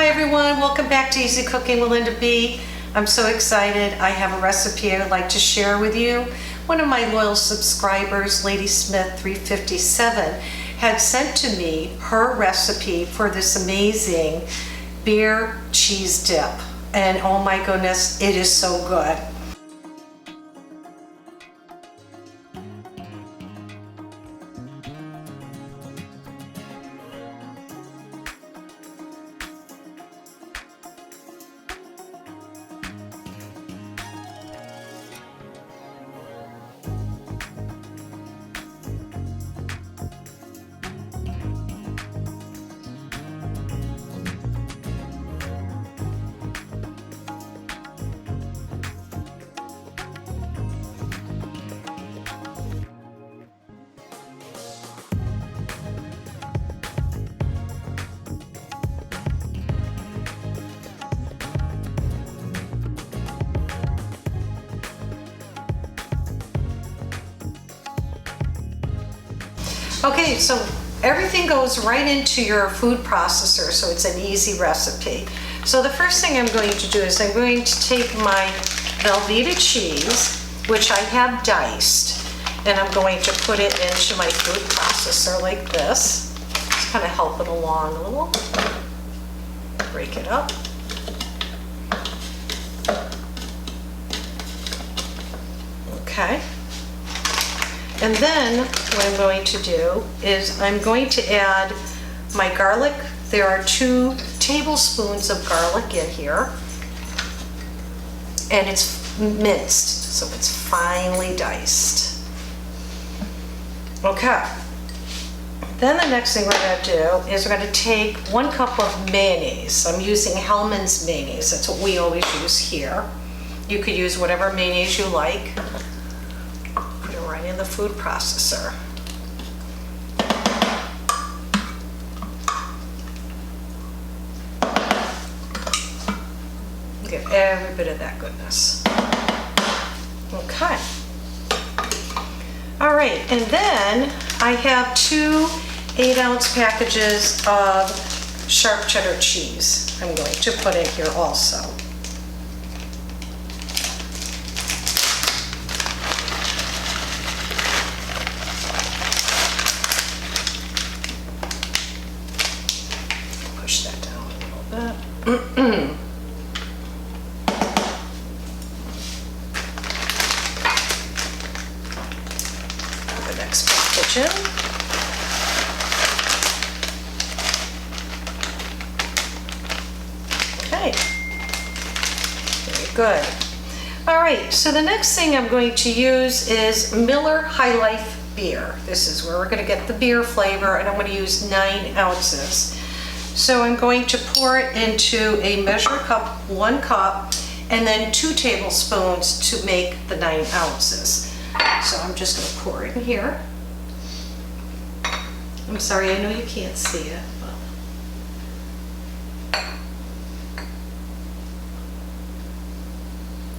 Hi everyone, welcome back to Easy Cooking with Linda B. I'm so excited. I have a recipe I'd like to share with you. One of my loyal subscribers, Lady Smith 357, had sent to me her recipe for this amazing beer cheese dip. And oh my goodness, it is so good. Okay, so everything goes right into your food processor, so it's an easy recipe. So the first thing I'm going to do is I'm going to take my Velveeta cheese, which I have diced, and I'm going to put it into my food processor like this. Just kind of help it along a little. Break it up. Okay. And then what I'm going to do is I'm going to add my garlic. There are 2 tablespoons of garlic in here, and it's minced, so it's finely diced. Okay. Then the next thing we're going to do is we're going to take 1 cup of mayonnaise. I'm using Hellmann's mayonnaise. That's what we always use here. You could use whatever mayonnaise you like. Right in the food processor. Get every bit of that goodness. Okay. All right, and then I have 2 8-ounce packages of sharp cheddar cheese I'm going to put in here also. Push that down a little bit. Put the next package in. Okay. Very good. All right, so the next thing I'm going to use is Miller High Life beer. This is where we're going to get the beer flavor, and I'm going to use 9 ounces. So I'm going to pour it into a measure cup, 1 cup, and then 2 tablespoons to make the 9 ounces. So I'm just going to pour it in here. I'm sorry, I know you can't see it.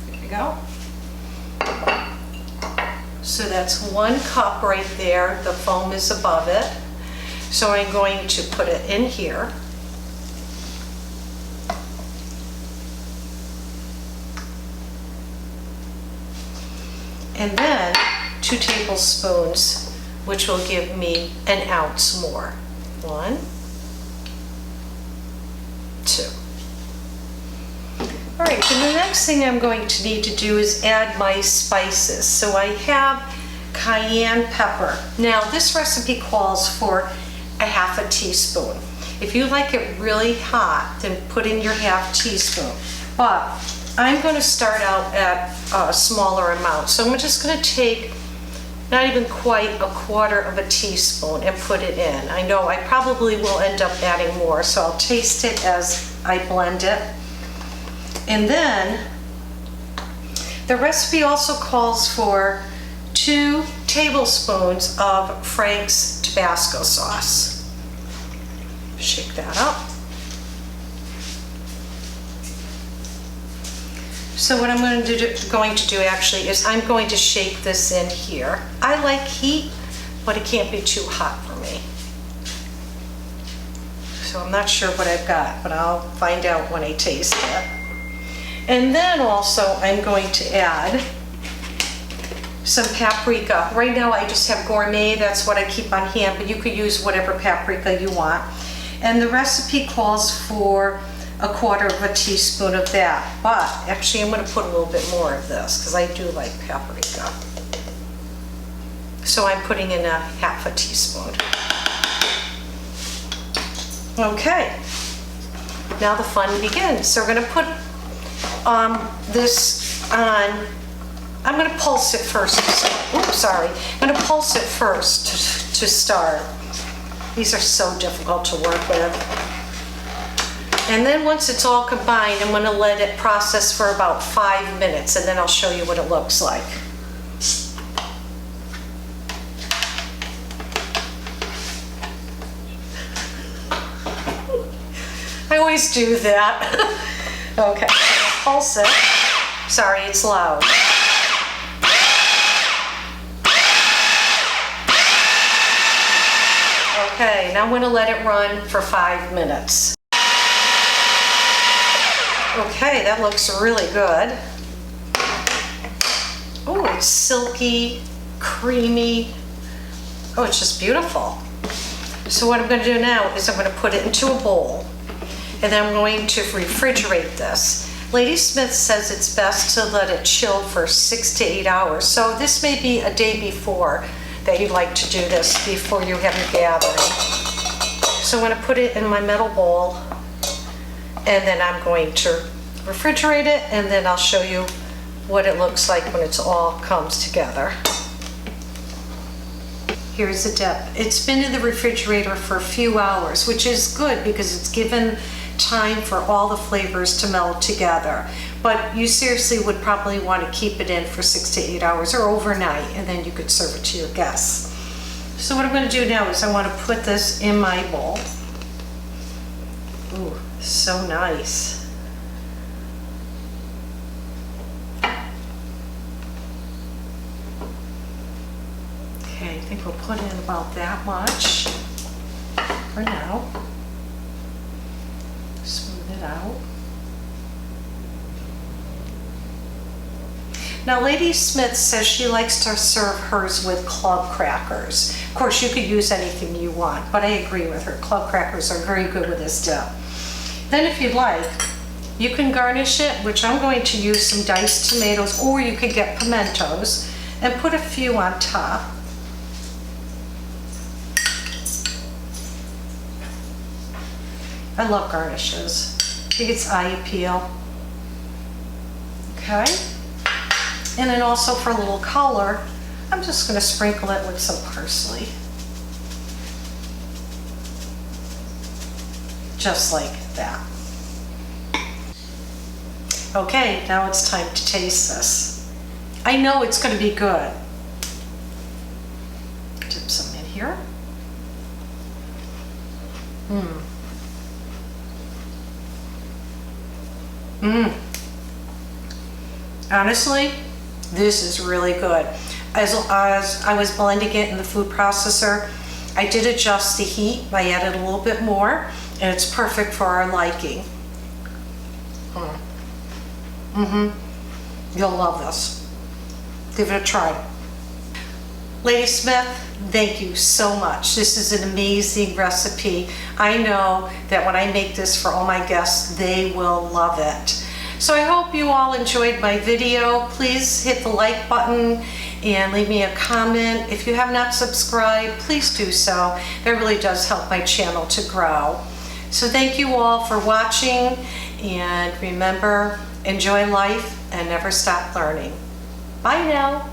There you go. So that's 1 cup right there. The foam is above it. So I'm going to put it in here. And then 2 tablespoons, which will give me 1 ounce more. 1, 2. All right, and the next thing I'm going to need to do is add my spices. So I have cayenne pepper. Now this recipe calls for 1/2 teaspoon. If you like it really hot, then put in your 1/2 teaspoon. But I'm going to start out at a smaller amount. So I'm just going to take not even quite 1/4 teaspoon and put it in. I know I probably will end up adding more, so I'll taste it as I blend it. And then the recipe also calls for 2 tablespoons of Frank's Tabasco sauce. Shake that up. So what I'm going to do actually is I'm going to shake this in here. I like heat, but it can't be too hot for me. So I'm not sure what I've got, but I'll find out when I taste it. And then also I'm going to add some paprika. Right now I just have gourmet, that's what I keep on hand, but you could use whatever paprika you want. And the recipe calls for 1/4 teaspoon of that, but actually I'm going to put a little bit more of this because I do like paprika. So I'm putting in 1/2 teaspoon. Okay, now the fun begins. So we're going to put this on. I'm going to pulse it first. Oops, sorry. I'm going to pulse it first to start. These are so difficult to work with. And then once it's all combined, I'm going to let it process for about 5 minutes, and then I'll show you what it looks like. I always do that. Okay, pulse it. Sorry, it's loud. Okay, now I'm going to let it run for 5 minutes. Okay, that looks really good. Oh, it's silky, creamy. Oh, it's just beautiful. So what I'm going to do now is I'm going to put it into a bowl, and then I'm going to refrigerate this. Lady Smith says it's best to let it chill for 6 to 8 hours. So this may be a day before that you'd like to do this before you have a gathering. So I'm going to put it in my metal bowl, and then I'm going to refrigerate it, and then I'll show you what it looks like when it's all comes together. Here's the dip. It's been in the refrigerator for a few hours, which is good because it's given time for all the flavors to meld together. But you seriously would probably want to keep it in for 6 to 8 hours or overnight, and then you could serve it to your guests. So what I'm going to do now is I want to put this in my bowl. Ooh, so nice. Okay, I think we'll put in about that much for now. Smooth it out. Now, Lady Smith says she likes to serve hers with club crackers. Of course, you could use anything you want, but I agree with her. Club crackers are very good with this dip. Then if you'd like, you can garnish it, which I'm going to use some diced tomatoes, or you could get pimentos and put a few on top. I love garnishes. I think it's eye appeal. Okay. And then also for a little color, I'm just going to sprinkle it with some parsley. Just like that. Okay, now it's time to taste this. I know it's going to be good. Dip some in here. Honestly, this is really good. As I was blending it in the food processor, I did adjust the heat. I added a little bit more, and it's perfect for our liking. You'll love this. Give it a try. Lady Smith, thank you so much. This is an amazing recipe. I know that when I make this for all my guests, they will love it. So I hope you all enjoyed my video. Please hit the like button and leave me a comment. If you have not subscribed, please do so. That really does help my channel to grow. So thank you all for watching, and remember, enjoy life and never stop learning. Bye now.